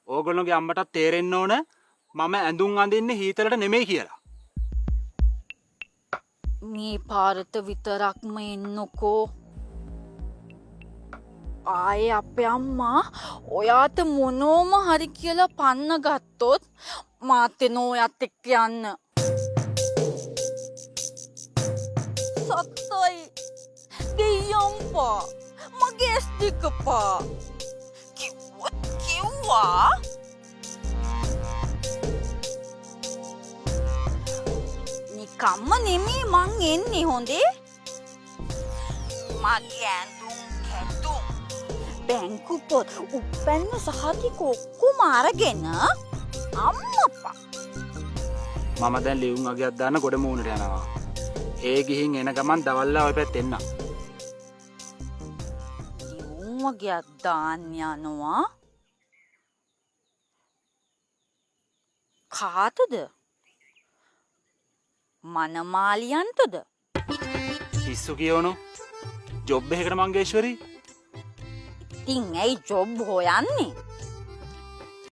ඕගොල්ලෝගේ අම්මටත් තේරෙන්න ඕන මම ඇඳුම් අඳින්නේ හීතලට නෙමෙයි කියලා. මේ පාරට විතරක්ම එන්නකෝ. ආයේ අපේ අම්මා ඔයාට මොනෝම හරි කියලා පන්න ගත්තොත් මාත් එනෝ ඔයත් එක්ක යන්න. සත්තයි දෙයම්පා මගේ ඇස් දෙක පා කිව්වා නිකම්ම නෙමේ මං එන්නේ හොඳේ. මගේ ඇඳුම් කැඳුම් බැංකු පොත් උපැන්න සහතික ඔක්කොම අරගෙන අම්මපා. මම දැන් ලියුම් අගයක් දාන්න ගොඩ මූණට යනවා. ඒ ගිහින් එන ගමන් දවල්ලා ඔය පැත්තට එන්න. ලියුම් අගයක් දාන්න යනවා. කාටද? මනමාලියන්ටද? පිස්සු කියවනෝ. ජොබ් එකකට මංගේශ්වරි. ඉතින් ඇයි ජොබ් හොයන්නේ?